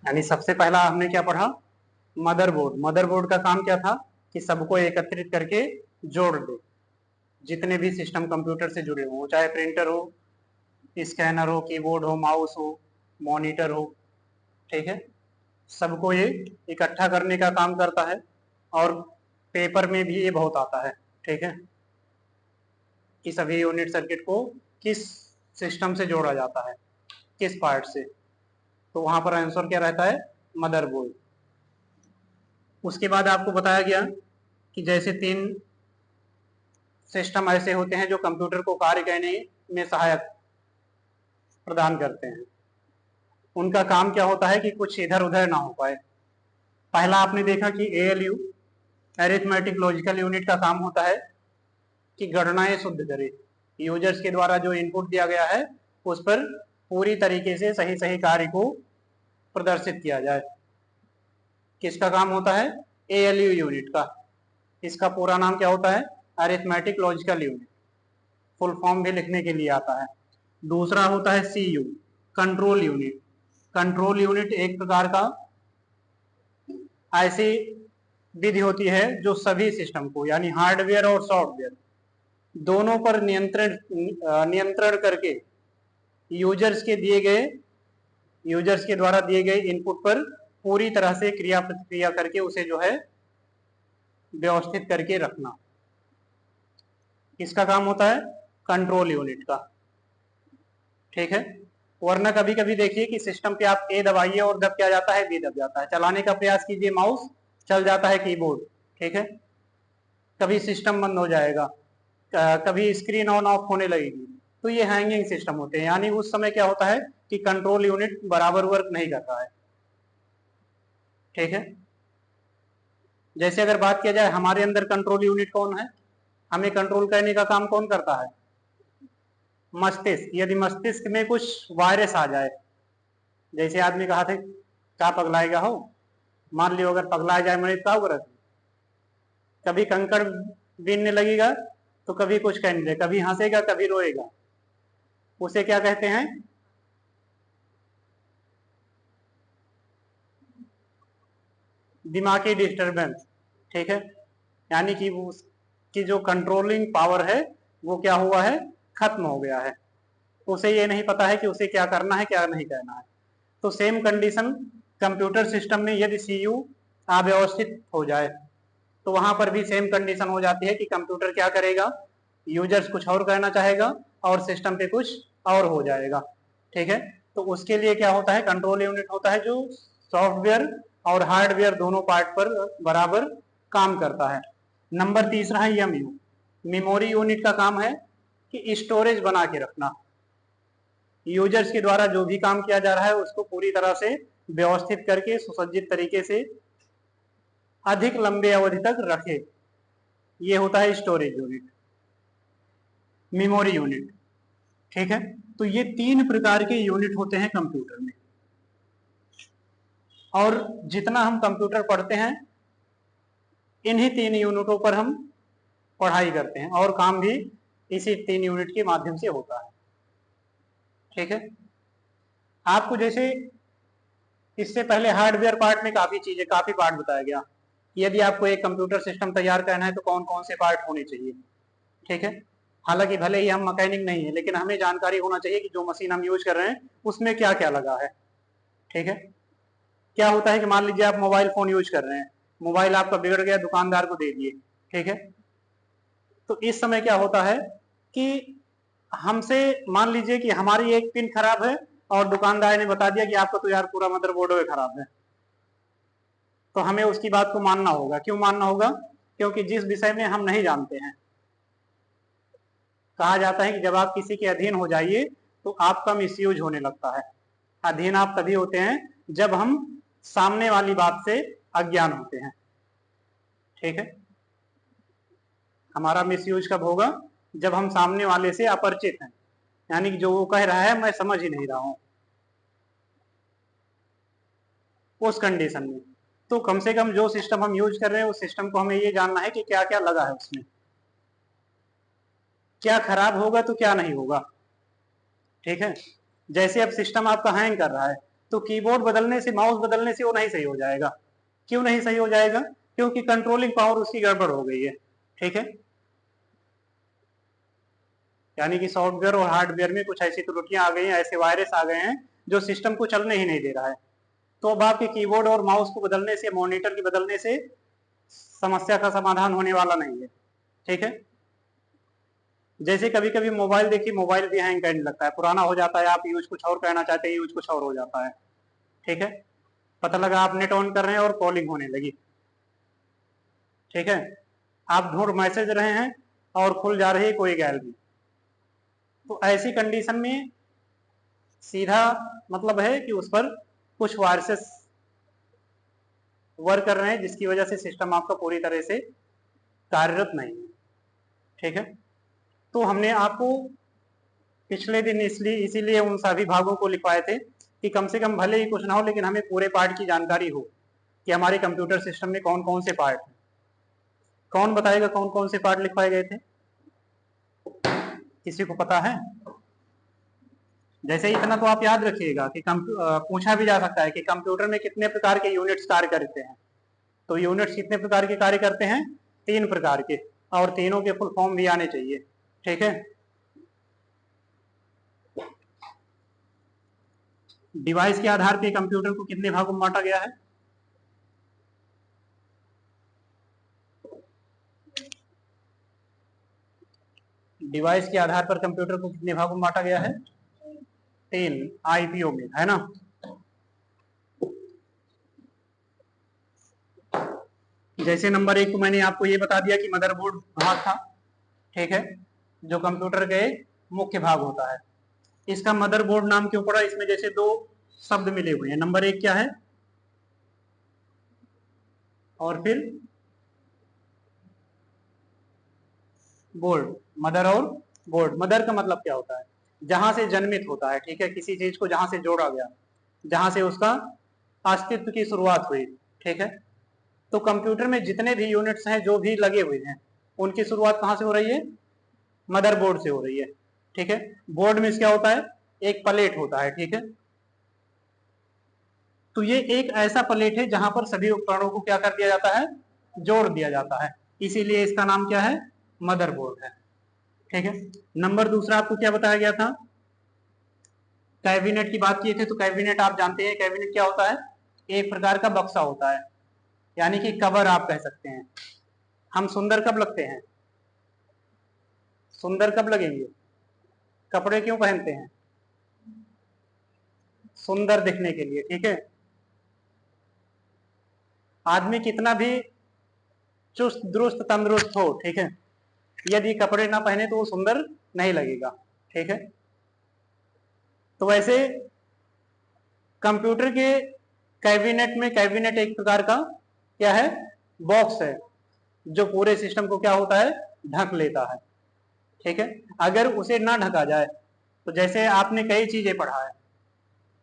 यानी सबसे पहला हमने क्या पढ़ा, मदरबोर्ड। मदरबोर्ड का काम क्या था कि सबको एकत्रित करके जोड़ दे, जितने भी सिस्टम कंप्यूटर से जुड़े हो, चाहे प्रिंटर हो, स्कैनर हो, कीबोर्ड हो, माउस हो, मॉनिटर हो, ठीक है, सबको ये इकट्ठा करने का काम करता है। और पेपर में भी ये बहुत आता है, ठीक है, कि सभी यूनिट सर्किट को किस सिस्टम से जोड़ा जाता है, किस पार्ट से। तो वहां पर आंसर क्या रहता है, मदरबोर्ड। उसके बाद आपको बताया गया कि जैसे 3 सिस्टम ऐसे होते हैं जो कंप्यूटर को कार्य करने में सहायक प्रदान करते हैं। उनका काम क्या होता है कि कुछ इधर उधर ना हो पाए। पहला आपने देखा कि एएलयू, अरिथमेटिक लॉजिकल यूनिट का काम होता है कि गणनाएं शुद्ध करे, यूजर्स के द्वारा जो इनपुट दिया गया है उस पर पूरी तरीके से सही सही कार्य को प्रदर्शित किया जाए। किसका काम होता है, एएलयू यूनिट का। इसका पूरा नाम क्या होता है, arithmetic logical unit, full form भी लिखने के लिए आता है। दूसरा होता है CU, control unit. Control unit एक प्रकार का ऐसी विधि होती है जो सभी सिस्टम को, यानी हार्डवेयर और सॉफ्टवेयर दोनों पर नियंत्रण करके यूजर्स के द्वारा दिए गए इनपुट पर पूरी तरह से क्रिया प्रतिक्रिया करके उसे जो है व्यवस्थित करके रखना। किसका काम होता है, कंट्रोल यूनिट का, ठीक है। वरना कभी कभी देखिए कि सिस्टम पे आप ए दबाइए और दब क्या जाता है, बी दब जाता है। चलाने का प्रयास कीजिए, माउस चल जाता है, कीबोर्ड, ठीक है, कभी सिस्टम बंद हो जाएगा, कभी स्क्रीन ऑन ऑफ होने लगेगी। तो ये हैंगिंग सिस्टम होते हैं, यानी उस समय क्या होता है कि कंट्रोल यूनिट बराबर वर्क नहीं कर रहा है, ठीक है। जैसे अगर बात किया जाए हमारे अंदर कंट्रोल यूनिट कौन है, हमें कंट्रोल करने का काम कौन करता है, मस्तिष्क। यदि मस्तिष्क में कुछ वायरस आ जाए, जैसे आदमी कहा थे क्या पगलाएगा हो, मान लियो अगर पगला जाए मरीज क्या होगा, कभी कंकड़ बीनने लगेगा तो कभी कुछ कहने लगे, कभी हंसेगा कभी रोएगा, उसे क्या कहते हैं, दिमागी डिस्टरबेंस, ठीक है। यानी कि उसकी जो कंट्रोलिंग पावर है वो क्या हुआ है, खत्म हो गया है। उसे ये नहीं पता है कि उसे क्या करना है क्या नहीं करना है। तो सेम कंडीशन कंप्यूटर सिस्टम में यदि सीयू अव्यवस्थित हो जाए तो वहां पर भी सेम कंडीशन हो जाती है कि कंप्यूटर क्या करेगा, यूजर्स कुछ और करना चाहेगा और सिस्टम पे कुछ और हो जाएगा, ठीक है। तो उसके लिए क्या होता है, कंट्रोल यूनिट होता है जो सॉफ्टवेयर और हार्डवेयर दोनों पार्ट पर बराबर काम करता है। नंबर तीसरा है एमयू, मेमोरी यूनिट का काम है कि स्टोरेज बना के रखना। यूजर्स के द्वारा जो भी काम किया जा रहा है उसको पूरी तरह से व्यवस्थित करके सुसज्जित तरीके से अधिक लंबे अवधि तक रखे, ये होता है स्टोरेज यूनिट, मेमोरी यूनिट, ठीक है। तो ये 3 प्रकार के यूनिट होते हैं कंप्यूटर में। और जितना हम कंप्यूटर पढ़ते हैं इन्हीं 3 यूनिटों पर हम पढ़ाई करते हैं और काम भी इसी 3 यूनिट के माध्यम से होता है, ठीक है। आपको जैसे इससे पहले हार्डवेयर पार्ट में काफी पार्ट बताया गया। यदि आपको एक कंप्यूटर सिस्टम तैयार करना है तो कौन कौन से पार्ट होने चाहिए, ठीक है। हालांकि भले ही हम मैकेनिक नहीं है लेकिन हमें जानकारी होना चाहिए कि जो मशीन हम यूज कर रहे हैं उसमें क्या क्या लगा है, ठीक है। क्या होता है कि मान लीजिए आप मोबाइल फोन यूज कर रहे हैं, मोबाइल आपका बिगड़ गया, दुकानदार को दे दिए, ठीक है। तो इस समय क्या होता है कि हमसे मान लीजिए कि हमारी एक पिन खराब है और दुकानदार ने बता दिया कि आपका तो यार पूरा मदरबोर्ड खराब है, तो हमें उसकी बात को मानना होगा। क्यों मानना होगा, क्योंकि जिस विषय में हम नहीं जानते हैं, कहा जाता है कि जब आप किसी के अधीन हो जाइए तो आपका मिसयूज होने लगता है। अधीन आप तभी होते हैं जब हम सामने वाली बात से अज्ञान होते हैं, ठीक है। हमारा मिसयूज कब होगा, जब हम सामने वाले से अपरिचित हैं, यानी कि जो वो कह रहा है मैं समझ ही नहीं रहा हूं, उस कंडीशन में। तो कम से कम जो सिस्टम हम यूज कर रहे हैं उस सिस्टम को हमें ये जानना है कि क्या क्या लगा है उसमें, क्या खराब होगा तो क्या नहीं होगा, ठीक है। जैसे अब सिस्टम आपका हैंग कर रहा है तो कीबोर्ड बदलने से, माउस बदलने से वो नहीं सही हो जाएगा। क्यों नहीं सही हो जाएगा? क्योंकि कंट्रोलिंग पावर उसकी गड़बड़ हो गई है। ठीक है, यानी कि सॉफ्टवेयर और हार्डवेयर में कुछ ऐसी त्रुटियां आ गई हैं, ऐसे वायरस आ गए हैं जो सिस्टम को चलने ही नहीं दे रहा है। तो अब आपके कीबोर्ड और माउस को बदलने से, मॉनिटर के बदलने से समस्या का समाधान होने वाला नहीं है। ठीक है, जैसे कभी कभी मोबाइल देखिए, मोबाइल भी हैंग करने लगता है, पुराना हो जाता है, आप यूज कुछ और करना चाहते हैं, यूज कुछ और हो जाता है। ठीक है, पता लगा आप नेट ऑन कर रहे हैं और कॉलिंग होने लगी। ठीक है, आप ढूंढ मैसेज रहे हैं और खुल जा रही है कोई गैलरी। तो ऐसी कंडीशन में सीधा मतलब है कि उस पर कुछ वायरसेस वर्क कर रहे हैं, जिसकी वजह से सिस्टम आपका पूरी तरह से कार्यरत नहीं है। ठीक है, तो हमने आपको पिछले दिन इसीलिए उन सभी भागों को लिखवाए थे कि कम से कम भले ही कुछ ना हो, लेकिन हमें पूरे पार्ट की जानकारी हो कि हमारे कंप्यूटर सिस्टम में कौन कौन से पार्ट हैं। कौन बताएगा कौन कौन से पार्ट लिखवाए गए थे? किसी को पता है? जैसे इतना तो आप याद रखिएगा कि पूछा भी जा सकता है कि कंप्यूटर में कितने प्रकार के यूनिट्स कार्य करते हैं। तो यूनिट्स कितने प्रकार के कार्य करते हैं? 3 प्रकार के, और तीनों के फुल फॉर्म भी आने चाहिए। ठीक है, डिवाइस के आधार पे कंप्यूटर को कितने भागों में बांटा गया है? डिवाइस के आधार पर कंप्यूटर को कितने भागों में बांटा गया है? 3 आईपीओ में, है ना। जैसे नंबर 1 को मैंने आपको ये बता दिया कि मदरबोर्ड भाग था। ठीक है, जो कंप्यूटर के मुख्य भाग होता है। इसका मदरबोर्ड नाम क्यों पड़ा? इसमें जैसे 2 शब्द मिले हुए हैं, नंबर 1 क्या है और फिर बोर्ड। मदर और बोर्ड। मदर का मतलब क्या होता है? जहां से जन्मित होता है। ठीक है, किसी चीज को जहां से जोड़ा गया, जहां से उसका अस्तित्व की शुरुआत हुई। ठीक है, तो कंप्यूटर में जितने भी यूनिट्स हैं, जो भी लगे हुए हैं, उनकी शुरुआत कहां से हो रही है? मदरबोर्ड से हो रही है। ठीक है, बोर्ड में क्या होता है? एक प्लेट होता है। ठीक है, तो ये एक ऐसा प्लेट है जहां पर सभी उपकरणों को क्या कर दिया जाता है? जोड़ दिया जाता है। इसीलिए इसका नाम क्या है? मदरबोर्ड है। ठीक है, नंबर दूसरा आपको क्या बताया गया था? कैबिनेट की बात किए थे। तो कैबिनेट आप जानते हैं, कैबिनेट क्या होता है? एक प्रकार का बक्सा होता है, यानी कि कवर आप कह सकते हैं। हम सुंदर कब लगते हैं? सुंदर कब लगेंगे? कपड़े क्यों पहनते हैं? सुंदर दिखने के लिए। ठीक है, आदमी कितना भी चुस्त दुरुस्त तंदुरुस्त हो, ठीक है, यदि कपड़े ना पहने तो वो सुंदर नहीं लगेगा। ठीक है, तो वैसे कंप्यूटर के कैबिनेट में, कैबिनेट एक प्रकार का क्या है? बॉक्स है, जो पूरे सिस्टम को क्या होता है? ढक लेता है। ठीक है, अगर उसे ना ढका जाए तो जैसे आपने कई चीजें पढ़ा है,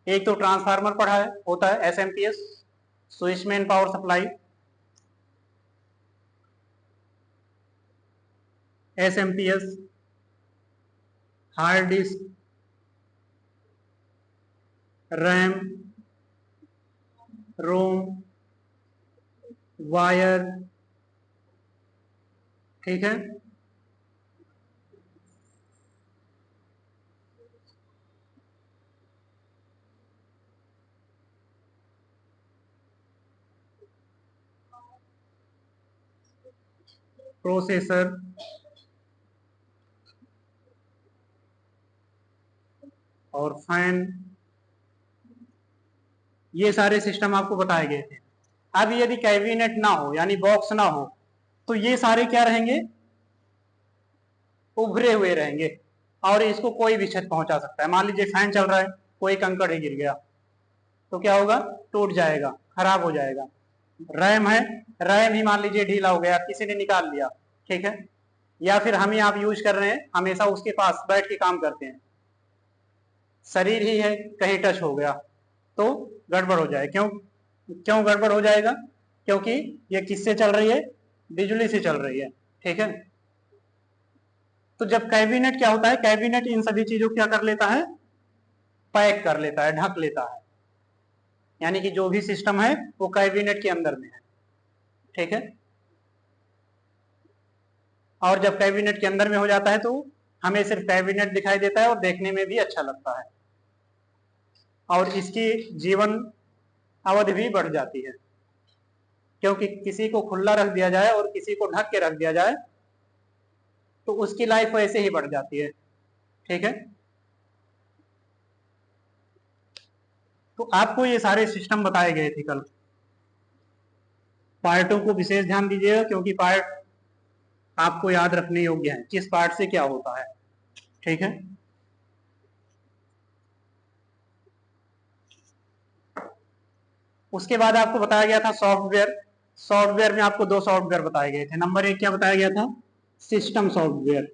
एक तो ट्रांसफार्मर पढ़ा है, होता है SMPS, switch mode power supply, SMPS, hard disk, RAM, ROM, wire. ठीक है, प्रोसेसर, और फैन, ये सारे सिस्टम आपको बताए गए थे। अब यदि कैबिनेट ना हो, यानी बॉक्स ना हो, तो ये सारे क्या रहेंगे? उभरे हुए रहेंगे, और इसको कोई भी क्षति पहुंचा सकता है। मान लीजिए फैन चल रहा है, कोई कंकड़ ही गिर गया तो क्या होगा? टूट जाएगा, खराब हो जाएगा। रैम है, रैम ही मान लीजिए ढीला हो गया, किसी ने निकाल लिया, ठीक है, या फिर हम ही आप यूज कर रहे हैं, हमेशा उसके पास बैठ के काम करते हैं, शरीर ही है, कहीं टच हो गया तो गड़बड़ हो जाए। क्यों क्यों गड़बड़ हो जाएगा? क्योंकि ये किससे चल रही है? बिजली से चल रही है। ठीक है, तो जब कैबिनेट क्या होता है? कैबिनेट इन सभी चीजों को क्या कर लेता है? पैक कर लेता है, ढक लेता है। यानी कि जो भी सिस्टम है वो कैबिनेट के अंदर में है, ठीक है। और जब कैबिनेट के अंदर में हो जाता है तो हमें सिर्फ कैबिनेट दिखाई देता है और देखने में भी अच्छा लगता है, और इसकी जीवन अवधि भी बढ़ जाती है, क्योंकि किसी को खुला रख दिया जाए और किसी को ढक के रख दिया जाए तो उसकी लाइफ वैसे ही बढ़ जाती है, ठीक है। तो आपको ये सारे सिस्टम बताए गए थे कल। पार्टों को विशेष ध्यान दीजिएगा, क्योंकि पार्ट आपको याद रखने योग्य है, किस पार्ट से क्या होता है, ठीक है। उसके बाद आपको बताया गया था सॉफ्टवेयर। सॉफ्टवेयर में आपको दो सॉफ्टवेयर बताए गए थे। नंबर एक क्या बताया गया था? System software.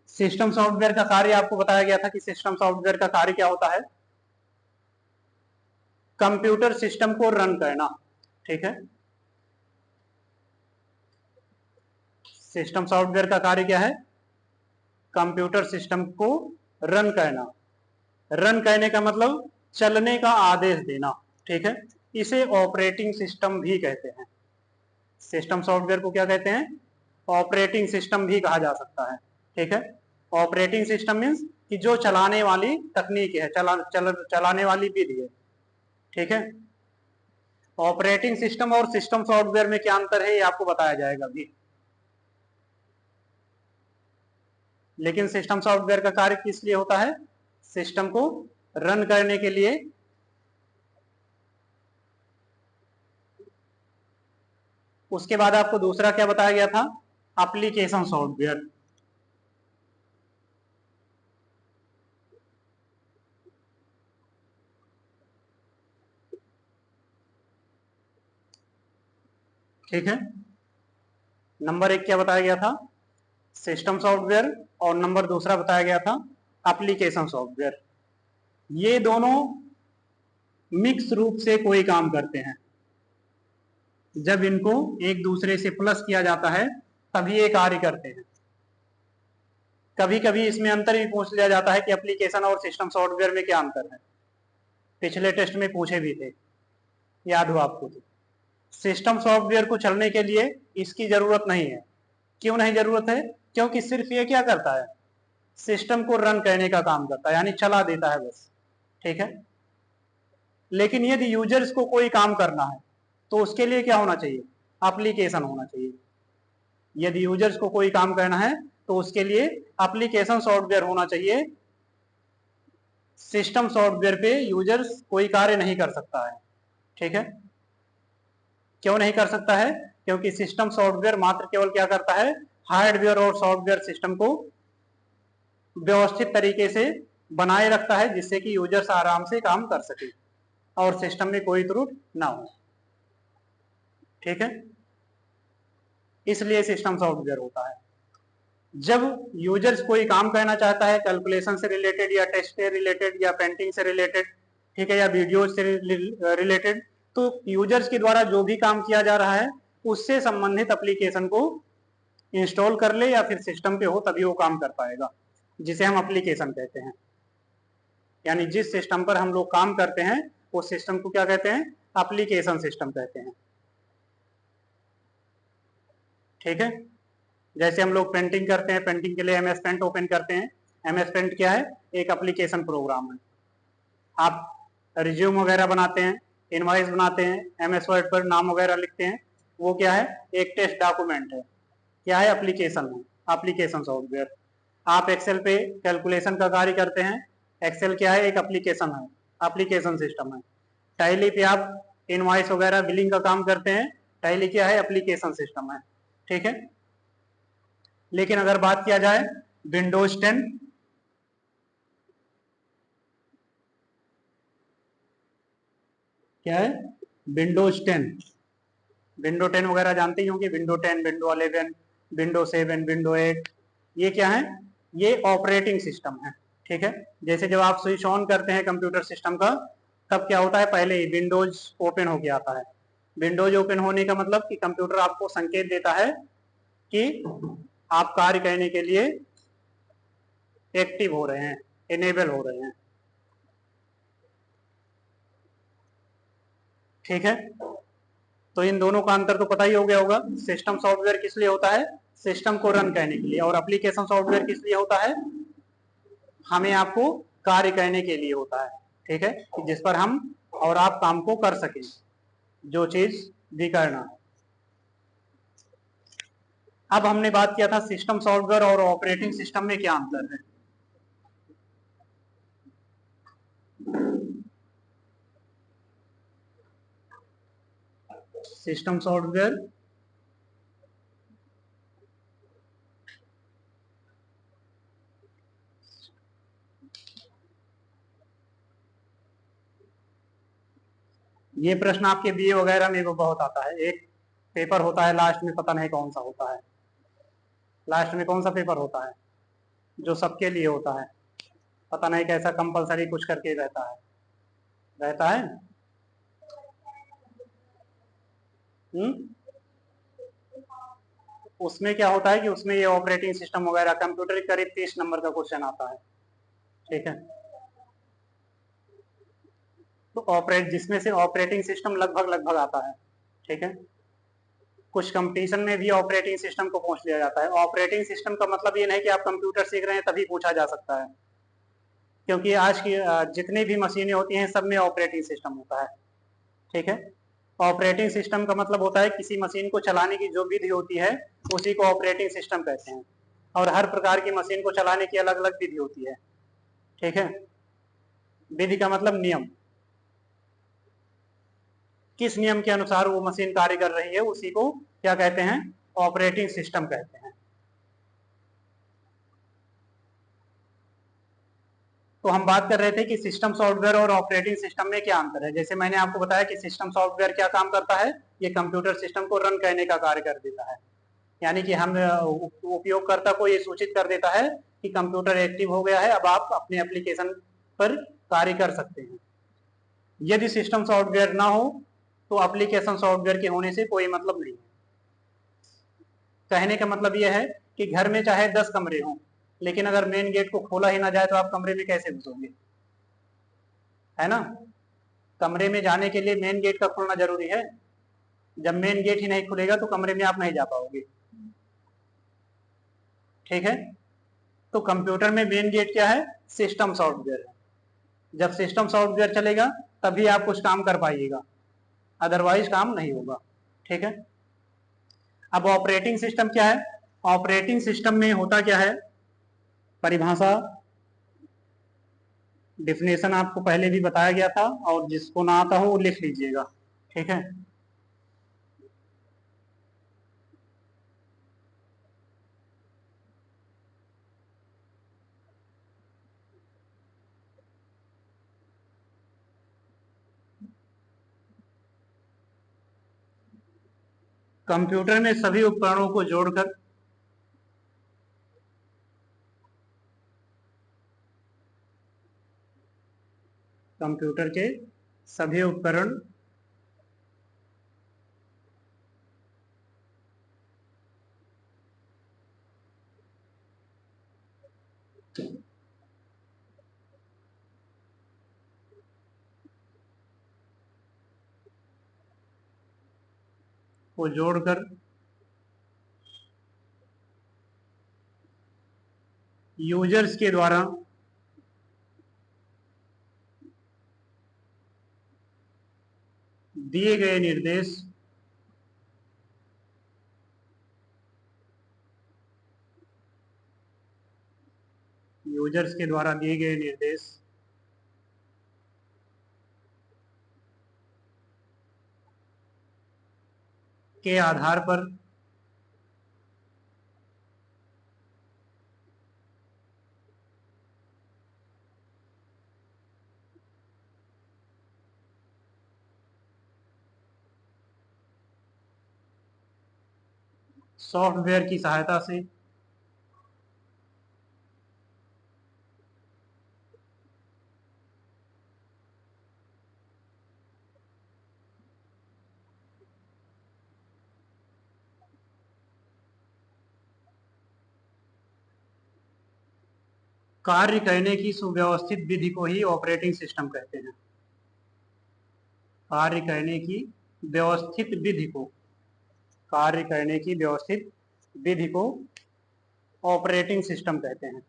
सिस्टम सॉफ्टवेयर का कार्य आपको बताया गया था कि सिस्टम सॉफ्टवेयर का कार्य क्या होता है? कंप्यूटर सिस्टम को रन करना, ठीक है। सिस्टम सॉफ्टवेयर का कार्य क्या है? कंप्यूटर सिस्टम को रन करना। रन करने का मतलब चलने का आदेश देना, ठीक है। इसे ऑपरेटिंग सिस्टम भी कहते हैं। सिस्टम सॉफ्टवेयर को क्या कहते हैं? ऑपरेटिंग सिस्टम भी कहा जा सकता है, ठीक है। ऑपरेटिंग सिस्टम मीन्स कि जो चलाने वाली तकनीक है, चलाने वाली विधि है, ठीक है। ऑपरेटिंग सिस्टम और सिस्टम सॉफ्टवेयर में क्या अंतर है ये आपको बताया जाएगा अभी। लेकिन सिस्टम सॉफ्टवेयर का कार्य किस लिए होता है? सिस्टम को रन करने के लिए। उसके बाद आपको दूसरा क्या बताया गया था? Application software. ठीक है। नंबर एक क्या बताया गया था? सिस्टम सॉफ्टवेयर, और नंबर दूसरा बताया गया था एप्लीकेशन सॉफ्टवेयर। ये दोनों मिक्स रूप से कोई काम करते हैं। जब इनको एक दूसरे से प्लस किया जाता है तभी ये कार्य करते हैं। कभी कभी इसमें अंतर भी पूछ लिया जाता है कि एप्लीकेशन और सिस्टम सॉफ्टवेयर में क्या अंतर है। पिछले टेस्ट में पूछे भी थे, याद हो आपको तो। सिस्टम सॉफ्टवेयर को चलने के लिए इसकी जरूरत नहीं है। क्यों नहीं जरूरत है? क्योंकि सिर्फ ये क्या करता है? सिस्टम को रन करने का काम करता है, यानी चला देता है बस, ठीक है। लेकिन यदि यूजर्स को कोई काम करना है तो उसके लिए क्या होना चाहिए? एप्लीकेशन होना चाहिए। यदि यूजर्स को कोई काम करना है तो उसके लिए एप्लीकेशन सॉफ्टवेयर होना चाहिए। सिस्टम सॉफ्टवेयर पे यूजर्स कोई कार्य नहीं कर सकता है, ठीक है। क्यों नहीं कर सकता है? क्योंकि सिस्टम सॉफ्टवेयर मात्र केवल क्या करता है? हार्डवेयर और सॉफ्टवेयर सिस्टम को व्यवस्थित तरीके से बनाए रखता है, जिससे कि यूजर्स आराम से काम कर सके और सिस्टम में कोई त्रुटि ना हो, ठीक है। इसलिए सिस्टम सॉफ्टवेयर होता है। जब यूजर्स कोई काम करना चाहता है कैलकुलेशन से रिलेटेड या टेस्ट से रिलेटेड या पेंटिंग से रिलेटेड, ठीक है, या वीडियो से रिलेटेड, तो यूजर्स के द्वारा जो भी काम किया जा रहा है उससे संबंधित एप्लीकेशन को इंस्टॉल कर ले या फिर सिस्टम पे हो तभी वो काम कर पाएगा, जिसे हम एप्लीकेशन कहते हैं। यानी जिस सिस्टम पर हम लोग काम करते हैं उस सिस्टम को क्या कहते हैं? एप्लीकेशन सिस्टम कहते हैं, ठीक है। जैसे हम लोग पेंटिंग करते हैं, पेंटिंग के लिए एमएस पेंट ओपन करते हैं। एमएस पेंट क्या है? एक एप्लीकेशन प्रोग्राम है। आप रिज्यूम वगैरह बनाते हैं, इनवॉइस बनाते हैं, एमएस वर्ड पर नाम वगैरह लिखते हैं, वो क्या है? एक टेस्ट डॉक्यूमेंट है। क्या है? एप्लीकेशन है, एप्लीकेशन सॉफ्टवेयर। आप एक्सेल पे कैलकुलेशन का कार्य करते हैं, एक्सेल क्या है? एक एप्लीकेशन है, एप्लीकेशन सिस्टम है। टैली पे आप इनवॉइस वगैरह बिलिंग का काम करते हैं, टैली क्या है? एप्लीकेशन सिस्टम है, ठीक है। लेकिन अगर बात किया जाए विंडोज 10, क्या है? विंडोज 10। विंडो 10 वगैरह जानते ही होंगे, विंडो 10, विंडो 11, विंडो 7, विंडो 8, ये क्या है? ये ऑपरेटिंग सिस्टम है, ठीक है। जैसे जब आप स्विच ऑन करते हैं कंप्यूटर सिस्टम का, तब क्या होता है? पहले ही विंडोज ओपन होके आता है। विंडोज ओपन होने का मतलब कि कंप्यूटर आपको संकेत देता है कि आप कार्य करने के लिए एक्टिव हो रहे हैं, इनेबल हो रहे हैं। ठीक है, तो इन दोनों का अंतर तो पता ही हो गया होगा। सिस्टम सॉफ्टवेयर किस लिए होता है? सिस्टम को रन करने के लिए। और एप्लीकेशन सॉफ्टवेयर किस लिए होता है? हमें आपको कार्य करने के लिए होता है। ठीक है, जिस पर हम और आप काम को कर सकें, जो चीज भी करना है। अब हमने बात किया था सिस्टम सॉफ्टवेयर और ऑपरेटिंग सिस्टम में क्या अंतर है। सिस्टम सॉफ्टवेयर ये प्रश्न आपके बीए वगैरह में भी बहुत आता है। एक पेपर होता है लास्ट में, पता नहीं कौन सा होता है, लास्ट में कौन सा पेपर होता है जो सबके लिए होता है, पता नहीं कैसा कंपलसरी कुछ करके रहता है, रहता है। हम्म, उसमें क्या होता है कि उसमें ये ऑपरेटिंग सिस्टम वगैरह कंप्यूटर करीब 30 नंबर का क्वेश्चन आता है। ठीक है, तो ऑपरेट जिसमें से ऑपरेटिंग सिस्टम लगभग लगभग आता है। ठीक है, कुछ कंपटीशन में भी ऑपरेटिंग सिस्टम को पूछ लिया जाता है। ऑपरेटिंग सिस्टम का मतलब ये नहीं कि आप कंप्यूटर सीख रहे हैं तभी पूछा जा सकता है, क्योंकि आज की जितनी भी मशीनें होती हैं सब में ऑपरेटिंग सिस्टम होता है। ठीक है, ऑपरेटिंग सिस्टम का मतलब होता है किसी मशीन को चलाने की जो विधि होती है उसी को ऑपरेटिंग सिस्टम कहते हैं। और हर प्रकार की मशीन को चलाने की अलग अलग विधि होती है। ठीक है, विधि का मतलब नियम, किस नियम के अनुसार वो मशीन कार्य कर रही है उसी को क्या कहते हैं? ऑपरेटिंग सिस्टम कहते हैं। तो हम बात कर रहे थे कि सिस्टम सॉफ्टवेयर और ऑपरेटिंग सिस्टम में क्या अंतर है। जैसे मैंने आपको बताया कि सिस्टम सॉफ्टवेयर क्या काम करता है, ये कंप्यूटर सिस्टम को रन करने का कार्य कर देता है। यानी कि हम उपयोगकर्ता को ये सूचित कर देता है कि कंप्यूटर एक्टिव हो गया है, अब आप अपने एप्लीकेशन पर कार्य कर सकते हैं। यदि सिस्टम सॉफ्टवेयर ना हो तो एप्लीकेशन सॉफ्टवेयर के होने से कोई मतलब नहीं है। कहने का मतलब यह है कि घर में चाहे 10 कमरे हों, लेकिन अगर मेन गेट को खोला ही ना जाए तो आप कमरे में कैसे घुसोगे? है ना, कमरे में जाने के लिए मेन गेट का खोलना जरूरी है। जब मेन गेट ही नहीं खुलेगा तो कमरे में आप नहीं जा पाओगे। ठीक है, तो कंप्यूटर में मेन गेट क्या है? सिस्टम सॉफ्टवेयर है। जब सिस्टम सॉफ्टवेयर चलेगा तभी आप कुछ काम कर पाइएगा, अदरवाइज काम नहीं होगा। ठीक है, अब ऑपरेटिंग सिस्टम क्या है? ऑपरेटिंग सिस्टम में होता क्या है, परिभाषा डिफिनेशन आपको पहले भी बताया गया था, और जिसको ना आता हो वो लिख लीजिएगा। ठीक है, कंप्यूटर में सभी उपकरणों को जोड़कर कंप्यूटर के सभी उपकरण को जोड़कर यूजर्स के द्वारा दिए गए निर्देश यूजर्स के द्वारा दिए गए निर्देश के आधार पर सॉफ्टवेयर की सहायता से कार्य करने की सुव्यवस्थित विधि को ही ऑपरेटिंग सिस्टम कहते हैं। कार्य करने की व्यवस्थित विधि को, कार्य करने की व्यवस्थित विधि को ऑपरेटिंग सिस्टम कहते हैं।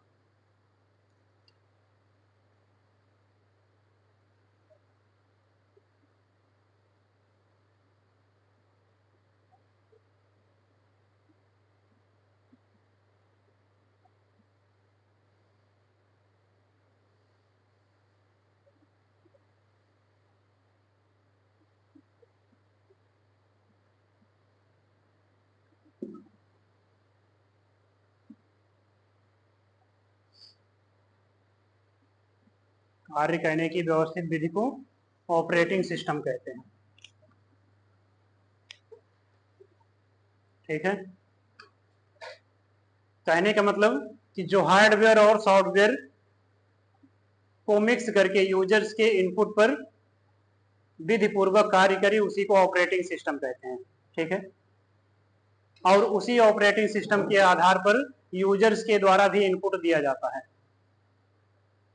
कार्य करने की व्यवस्थित विधि को ऑपरेटिंग सिस्टम कहते हैं। ठीक है, कहने का मतलब कि जो हार्डवेयर और सॉफ्टवेयर को मिक्स करके यूजर्स के इनपुट पर विधि पूर्वक कार्य करे उसी को ऑपरेटिंग सिस्टम कहते हैं। ठीक है, और उसी ऑपरेटिंग सिस्टम के आधार पर यूजर्स के द्वारा भी इनपुट दिया जाता है।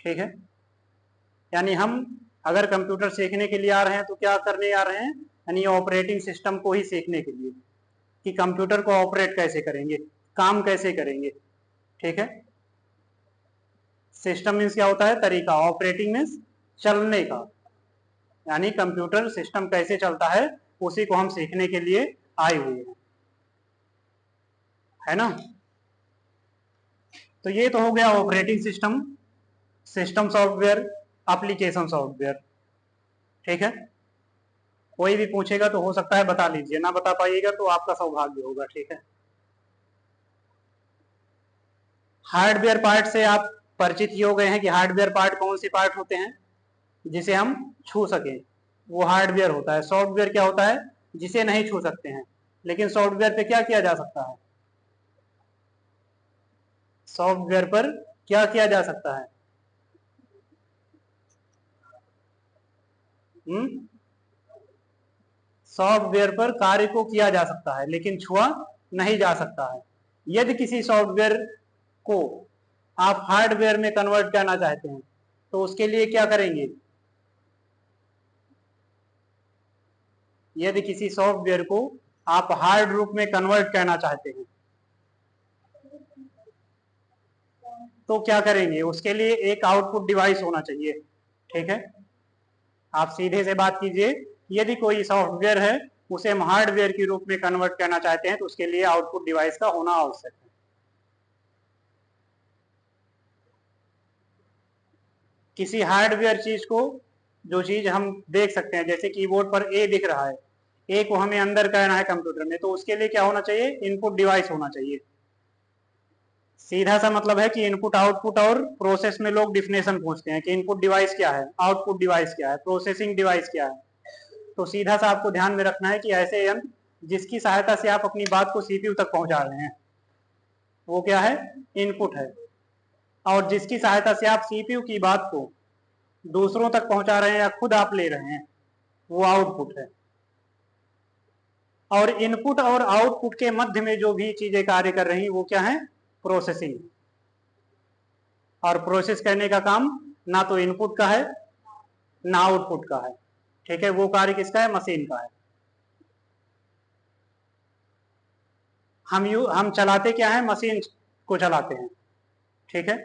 ठीक है, यानी हम अगर कंप्यूटर सीखने के लिए आ रहे हैं तो क्या करने आ रहे हैं, यानी ऑपरेटिंग सिस्टम को ही सीखने के लिए कि कंप्यूटर को ऑपरेट कैसे करेंगे, काम कैसे करेंगे। ठीक है, सिस्टम मीन्स क्या होता है, तरीका, ऑपरेटिंग मीन्स चलने का, यानी कंप्यूटर सिस्टम कैसे चलता है उसी को हम सीखने के लिए आए हुए हैं, है ना। तो ये तो हो गया operating system, system software, application software. ठीक है, कोई भी पूछेगा तो हो सकता है बता लीजिए, ना बता पाइएगा तो आपका सौभाग्य होगा। ठीक है, हार्डवेयर पार्ट से आप परिचित ही हो गए हैं कि हार्डवेयर पार्ट कौन से पार्ट होते हैं, जिसे हम छू सकें वो हार्डवेयर होता है। सॉफ्टवेयर क्या होता है, जिसे नहीं छू सकते हैं, लेकिन सॉफ्टवेयर पे क्या किया जा सकता है, सॉफ्टवेयर पर क्या किया जा सकता है, सॉफ्टवेयर पर कार्य को किया जा सकता है लेकिन छुआ नहीं जा सकता है। यदि किसी सॉफ्टवेयर को आप हार्डवेयर में कन्वर्ट करना चाहते हैं तो उसके लिए क्या करेंगे, यदि किसी सॉफ्टवेयर को आप हार्ड रूप में कन्वर्ट करना चाहते हैं तो क्या करेंगे, उसके लिए एक आउटपुट डिवाइस होना चाहिए। ठीक है, आप सीधे से बात कीजिए, यदि कोई सॉफ्टवेयर है उसे हम हार्डवेयर के रूप में कन्वर्ट करना चाहते हैं तो उसके लिए आउटपुट डिवाइस का होना आवश्यक है। किसी हार्डवेयर चीज को, जो चीज हम देख सकते हैं, जैसे कीबोर्ड पर ए दिख रहा है, ए को हमें अंदर करना है कंप्यूटर में, तो उसके लिए क्या होना चाहिए, इनपुट डिवाइस होना चाहिए। सीधा सा मतलब है कि इनपुट आउटपुट और प्रोसेस में लोग डिफिनेशन पूछते हैं कि इनपुट डिवाइस क्या है, आउटपुट डिवाइस क्या है, प्रोसेसिंग डिवाइस क्या है। तो सीधा सा आपको ध्यान में रखना है कि ऐसे यंत्र जिसकी सहायता से आप अपनी बात को सीपीयू तक पहुंचा रहे हैं वो क्या है, इनपुट है, और जिसकी सहायता से आप सीपीयू की बात को दूसरों तक पहुंचा रहे हैं या खुद आप ले रहे हैं वो आउटपुट है। और इनपुट और आउटपुट के मध्य में जो भी चीजें कार्य कर रही वो क्या है, प्रोसेसिंग। और प्रोसेस करने का काम ना तो इनपुट का है ना आउटपुट का है। ठीक है, वो कार्य किसका है, मशीन का है। हम चलाते क्या है, मशीन को चलाते हैं। ठीक है,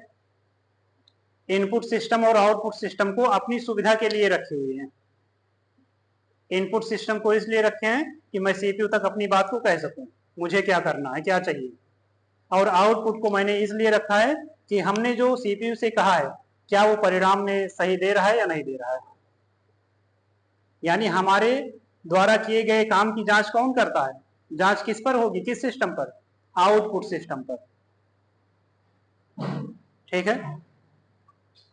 इनपुट सिस्टम और आउटपुट सिस्टम को अपनी सुविधा के लिए रखे हुए हैं। इनपुट सिस्टम को इसलिए रखे हैं कि मैं सीपीयू तक अपनी बात को कह सकूं, मुझे क्या करना है, क्या चाहिए। और आउटपुट को मैंने इसलिए रखा है कि हमने जो सीपीयू से कहा है क्या वो परिणाम में सही दे रहा है या नहीं दे रहा है। यानी हमारे द्वारा किए गए काम की जांच कौन करता है, जांच किस पर होगी, किस सिस्टम पर, आउटपुट सिस्टम पर। ठीक है,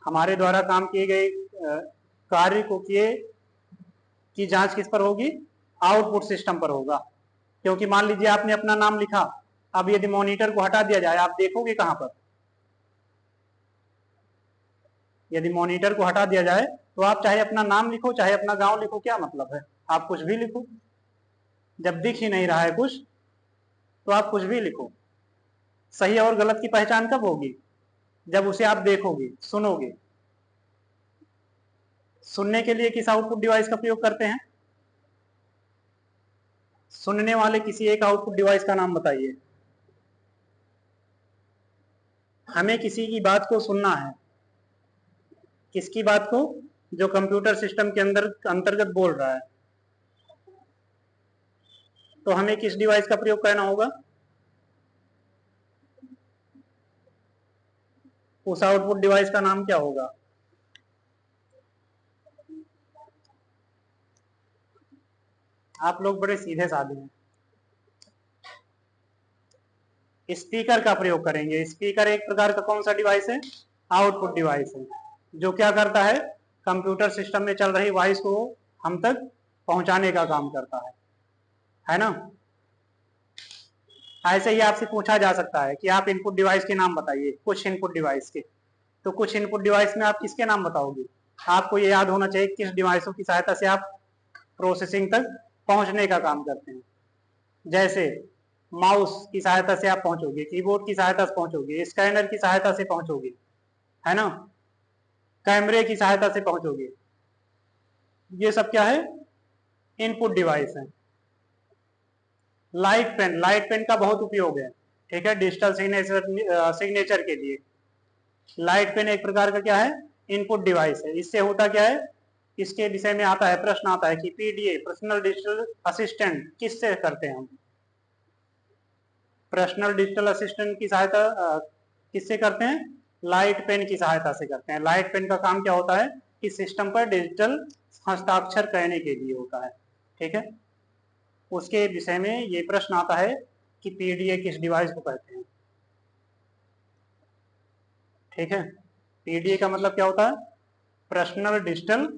हमारे द्वारा काम किए गए कार्य को किए की जांच किस पर होगी, आउटपुट सिस्टम पर होगा। क्योंकि मान लीजिए आपने अपना नाम लिखा, अब यदि मॉनिटर को हटा दिया जाए आप देखोगे कहां पर, यदि मॉनिटर को हटा दिया जाए तो आप चाहे अपना नाम लिखो चाहे अपना गांव लिखो, क्या मतलब है, आप कुछ भी लिखो, जब दिख ही नहीं रहा है कुछ तो आप कुछ भी लिखो। सही और गलत की पहचान कब होगी, जब उसे आप देखोगे, सुनोगे, सुनने के लिए किस आउटपुट डिवाइस का प्रयोग करते हैं? सुनने वाले किसी एक आउटपुट डिवाइस का नाम बताइए। हमें किसी की बात को सुनना है। किसकी बात को? जो कंप्यूटर सिस्टम के अंदर अंतर्गत बोल रहा है। तो हमें किस डिवाइस का प्रयोग करना होगा? उस आउटपुट डिवाइस का नाम क्या होगा? आप लोग बड़े सीधे साधे हैं। स्पीकर का प्रयोग करेंगे। स्पीकर एक प्रकार का कौन सा डिवाइस है? आउटपुट डिवाइस है, जो क्या करता है? कंप्यूटर सिस्टम में चल रही वॉइस को हम तक पहुंचाने का काम करता है ना? ऐसे ही आपसे पूछा जा सकता है कि आप इनपुट डिवाइस के नाम बताइए, कुछ इनपुट डिवाइस के। तो कुछ इनपुट डिवाइस में आप किसके नाम बताओगे? आपको ये याद होना चाहिए किस डिवाइसों की सहायता से आप प्रोसेसिंग तक पहुंचने का काम करते हैं। जैसे माउस की सहायता से आप पहुंचोगे, कीबोर्ड की सहायता से पहुंचोगे, स्कैनर की सहायता से पहुंचोगे, है ना? कैमरे की सहायता से पहुंचोगे। ये सब क्या है? इनपुट डिवाइस है। लाइट पेन का बहुत उपयोग है, ठीक है, डिजिटल सिग्नेचर के लिए। लाइट पेन एक प्रकार का क्या है? इनपुट डिवाइस है। इससे होता क्या है? इसके विषय में आता है, प्रश्न आता है कि पीडीए, पर्सनल डिजिटल असिस्टेंट, किससे करते हैं हम? पर्सनल डिजिटल असिस्टेंट की सहायता किससे करते हैं? लाइट पेन की सहायता से करते हैं। लाइट पेन का काम क्या होता है? कि सिस्टम पर डिजिटल हस्ताक्षर करने के लिए होता है, ठीक है। उसके विषय में ये प्रश्न आता है कि पीडीए किस डिवाइस को कहते हैं, ठीक है। पीडीए का मतलब क्या होता है? पर्सनल डिजिटल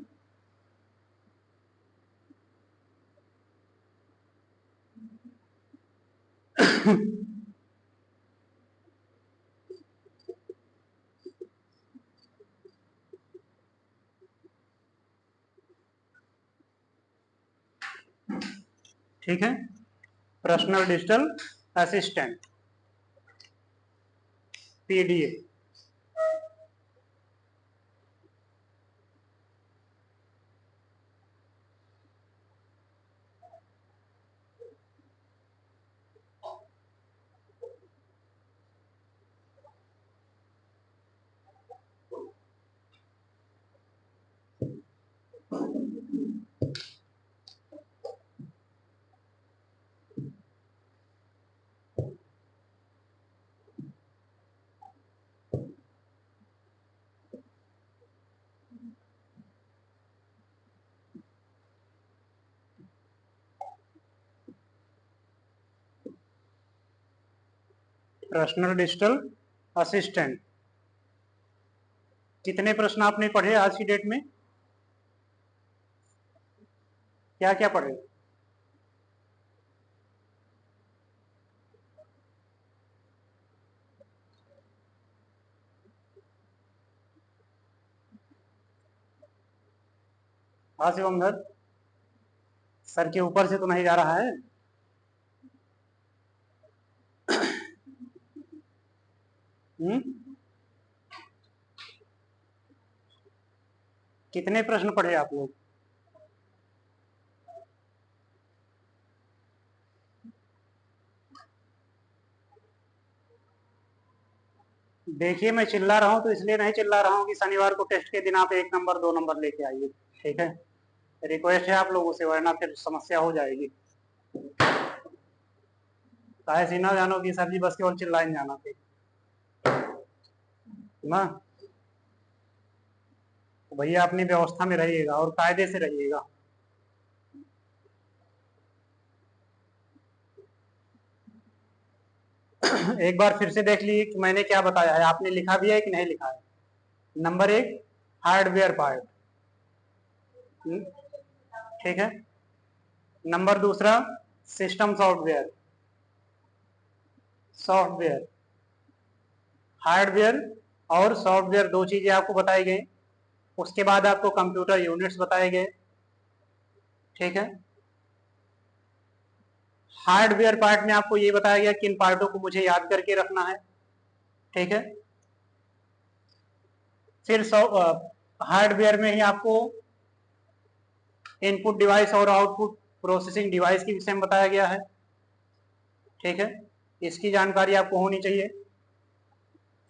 ठीक है, personal digital assistant, PDA. Personal digital assistant. कितने प्रश्न आपने पढ़े आज की डेट में? क्या क्या पढ़े? हाँ शिवमधर, सर के ऊपर से तो नहीं जा रहा है? हम्म? कितने प्रश्न पढ़े आप लोग? देखिए, मैं चिल्ला रहा हूँ तो इसलिए नहीं चिल्ला रहा हूँ कि शनिवार को टेस्ट के दिन आप 1 नंबर 2 नंबर लेके आइए, ठीक है। रिक्वेस्ट है आप लोगों से, वरना फिर समस्या हो जाएगी। ऐसी ना जानो कि सर जी बस केवल चिल्लाइन जाना थे ना। तो भैया अपनी व्यवस्था में रहिएगा और कायदे से रहिएगा। एक बार फिर से देख लीजिए कि मैंने क्या बताया है, आपने लिखा भी है कि नहीं लिखा है। नंबर 1 हार्डवेयर पार्ट, ठीक है। नंबर दूसरा सिस्टम सॉफ्टवेयर। सॉफ्टवेयर, हार्डवेयर और सॉफ्टवेयर दो चीजें आपको बताई गई। उसके बाद आपको कंप्यूटर यूनिट्स बताए गए, ठीक है। हार्डवेयर पार्ट में आपको ये बताया गया किन पार्टों को मुझे याद करके रखना है, ठीक है। फिर हार्डवेयर में ही आपको इनपुट डिवाइस और आउटपुट प्रोसेसिंग डिवाइस के विषय में बताया गया है। ठीक है, इसकी जानकारी आपको होनी चाहिए।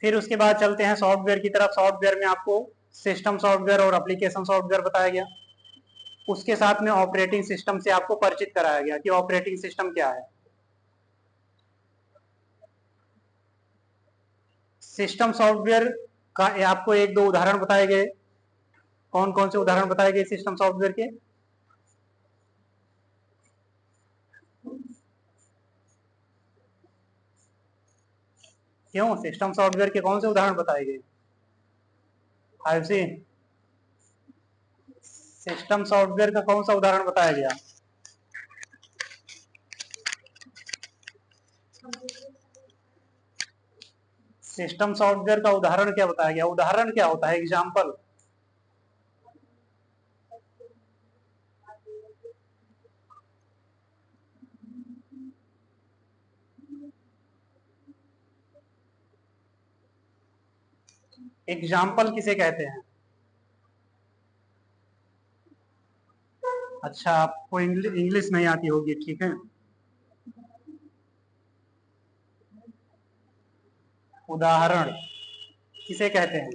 फिर उसके बाद चलते हैं सॉफ्टवेयर की तरफ। सॉफ्टवेयर में आपको सिस्टम सॉफ्टवेयर और एप्लीकेशन सॉफ्टवेयर बताया गया। उसके साथ में ऑपरेटिंग सिस्टम से आपको परिचित कराया गया कि ऑपरेटिंग सिस्टम क्या है। सिस्टम सॉफ्टवेयर का आपको एक दो उदाहरण बताए गए। कौन कौन से उदाहरण बताए गए सिस्टम सॉफ्टवेयर के? क्यों, सिस्टम सॉफ्टवेयर के कौन से उदाहरण बताए गए? 5C सिस्टम सॉफ्टवेयर का कौन सा उदाहरण बताया गया? सिस्टम सॉफ्टवेयर का उदाहरण क्या बताया गया? उदाहरण क्या होता है? एग्जाम्पल। एग्जाम्पल किसे कहते हैं? अच्छा, आपको इंग्लिश नहीं आती होगी, ठीक है। उदाहरण किसे कहते हैं?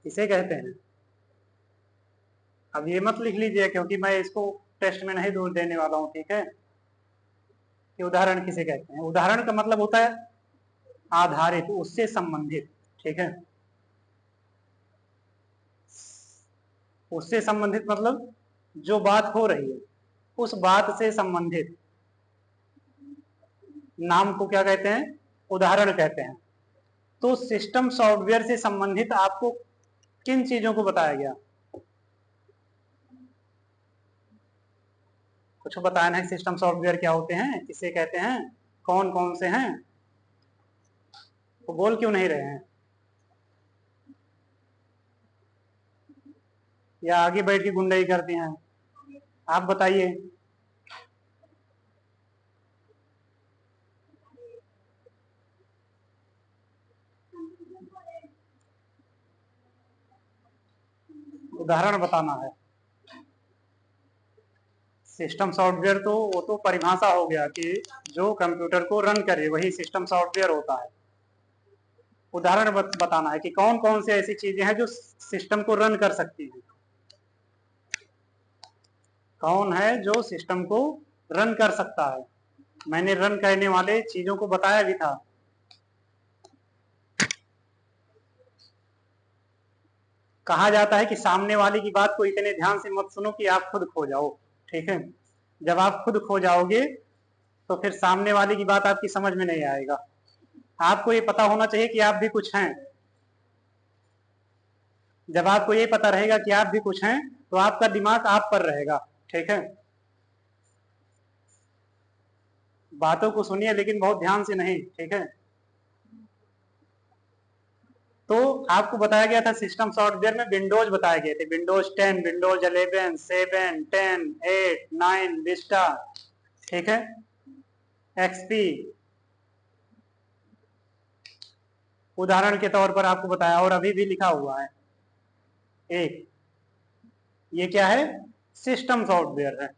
किसे कहते हैं? अब ये मत लिख लीजिए, क्योंकि मैं इसको टेस्ट में नहीं दूर देने वाला हूँ, ठीक है। कि उदाहरण किसे कहते हैं? उदाहरण का मतलब होता है आधारित, उससे संबंधित, ठीक है। उससे संबंधित मतलब जो बात हो रही है उस बात से संबंधित नाम को क्या कहते हैं? उदाहरण कहते हैं। तो सिस्टम सॉफ्टवेयर से संबंधित आपको किन चीजों को बताया गया? कुछ बताया नहीं। सिस्टम सॉफ्टवेयर क्या होते हैं, किसे कहते हैं, कौन कौन से हैं? तो बोल क्यों नहीं रहे हैं? या आगे बैठ के गुंडाई करते हैं? आप बताइए। उदाहरण बताना है। सिस्टम सॉफ्टवेयर तो वो तो परिभाषा हो गया कि जो कंप्यूटर को रन करे वही सिस्टम सॉफ्टवेयर होता है। उदाहरण बताना है कि कौन कौन से ऐसी चीजें हैं जो सिस्टम को रन कर सकती हैं। कौन है जो सिस्टम को रन कर सकता है? मैंने रन करने वाले चीजों को बताया भी था। कहा जाता है कि सामने वाले की बात को इतने ध्यान से मत सुनो कि आप खुद खो जाओ, ठीक है। जब आप खुद खो जाओगे तो फिर सामने वाले की बात आपकी समझ में नहीं आएगा। आपको ये पता होना चाहिए कि आप भी कुछ हैं। जब आपको ये पता रहेगा कि आप भी कुछ हैं तो आपका दिमाग आप पर रहेगा, ठीक है। बातों को सुनिए लेकिन बहुत ध्यान से नहीं, ठीक है। तो आपको बताया गया था सिस्टम सॉफ्टवेयर में विंडोज बताए गए थे। विंडोज 10, विंडोज 11, 7, 10, 8, 9, विस्टा, ठीक है, एक्सपी। उदाहरण के तौर पर आपको बताया, और अभी भी लिखा हुआ है एक। ये क्या है? सिस्टम सॉफ्टवेयर है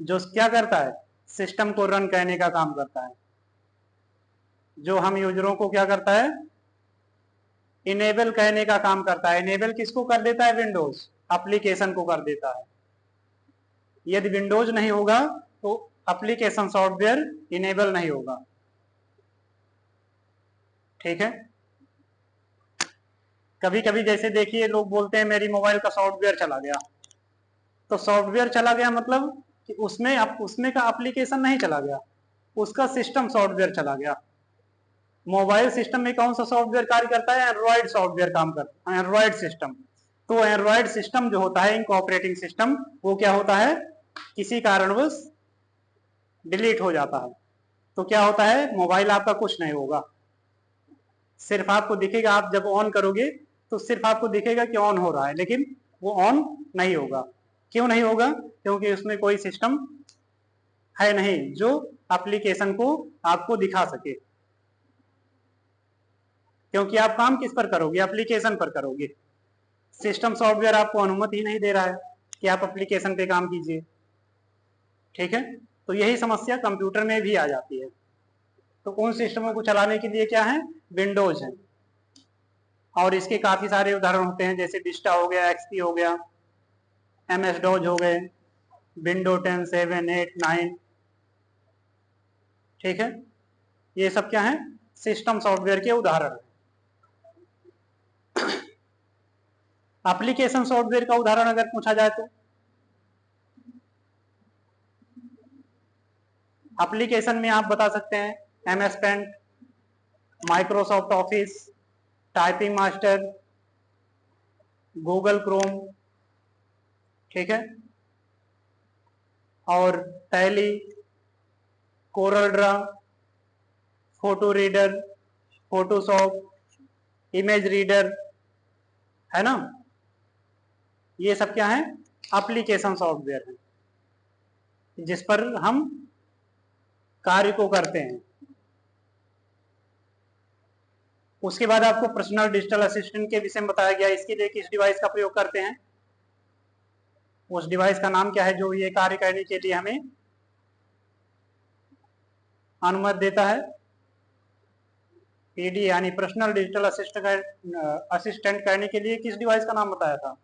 जो क्या करता है? सिस्टम को रन करने का काम करता है। जो हम यूजरों को क्या करता है? इनेबल कहने का काम करता है। इनेबल किसको कर देता है? विंडोज एप्लीकेशन को कर देता है। यदि विंडोज नहीं होगा तो एप्लीकेशन सॉफ्टवेयर इनेबल नहीं होगा, ठीक है। कभी कभी जैसे देखिए लोग बोलते हैं मेरी मोबाइल का सॉफ्टवेयर चला गया। तो सॉफ्टवेयर चला गया मतलब कि उसमें का एप्लीकेशन नहीं चला गया, उसका सिस्टम सॉफ्टवेयर चला गया। मोबाइल सिस्टम में कौन सा सॉफ्टवेयर कार्य करता है? एंड्रॉइड सॉफ्टवेयर काम करता है, एंड्रॉइड सिस्टम। तो एंड्रॉइड सिस्टम जो होता है, इनका ऑपरेटिंग सिस्टम, वो क्या होता है? किसी कारणवश डिलीट हो जाता है तो क्या होता है? मोबाइल आपका कुछ नहीं होगा। सिर्फ आपको दिखेगा, आप जब ऑन करोगे तो सिर्फ आपको दिखेगा कि ऑन हो रहा है, लेकिन वो ऑन नहीं होगा। क्यों नहीं होगा? क्योंकि उसमें कोई सिस्टम है नहीं जो एप्लीकेशन को आपको दिखा सके। क्योंकि आप काम किस पर करोगे? एप्लीकेशन पर करोगे। सिस्टम सॉफ्टवेयर आपको अनुमति ही नहीं दे रहा है कि आप एप्लीकेशन पे काम कीजिए। ठीक है, तो यही समस्या कंप्यूटर में भी आ जाती है। तो उन सिस्टमों को चलाने के लिए क्या है? विंडोज है। और इसके काफी सारे उदाहरण होते हैं, जैसे विस्टा हो गया, एक्सपी हो गया, एमएस डॉज हो गए, विंडो 10, 7, 8, 9। ठीक है, ये सब क्या है? सिस्टम सॉफ्टवेयर के उदाहरण। एप्लीकेशन सॉफ्टवेयर का उदाहरण अगर पूछा जाए तो एप्लीकेशन में आप बता सकते हैं MS Paint, Microsoft Office, typing master, Google Chrome. ठीक है, और Tally, Corel Draw, photo reader, Photoshop, image reader, है ना? ये सब क्या है? एप्लीकेशन सॉफ्टवेयर है जिस पर हम कार्य को करते हैं। उसके बाद आपको पर्सनल डिजिटल असिस्टेंट के विषय में बताया गया। इसके लिए किस डिवाइस का प्रयोग करते हैं? उस डिवाइस का नाम क्या है जो ये कार्य करने के लिए हमें अनुमति देता है? पीडी यानी पर्सनल डिजिटल असिस्टेंट करने के लिए किस डिवाइस का नाम बताया था?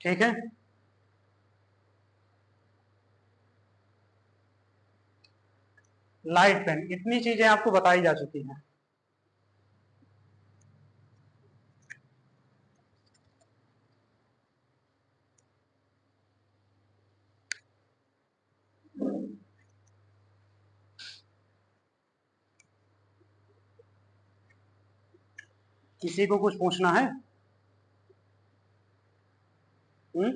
ठीक है, लाइट पेन। इतनी चीजें आपको बताई जा चुकी हैं। किसी को कुछ पूछना है? हुँ?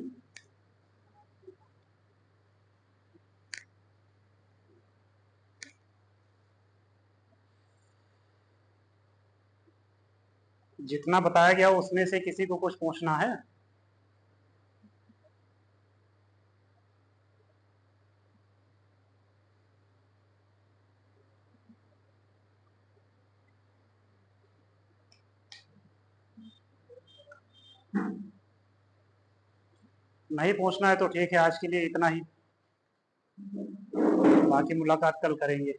जितना बताया गया उसमें से किसी को कुछ पूछना है? नहीं पूछना है तो ठीक है, आज के लिए इतना ही। बाकी मुलाकात कल करेंगे।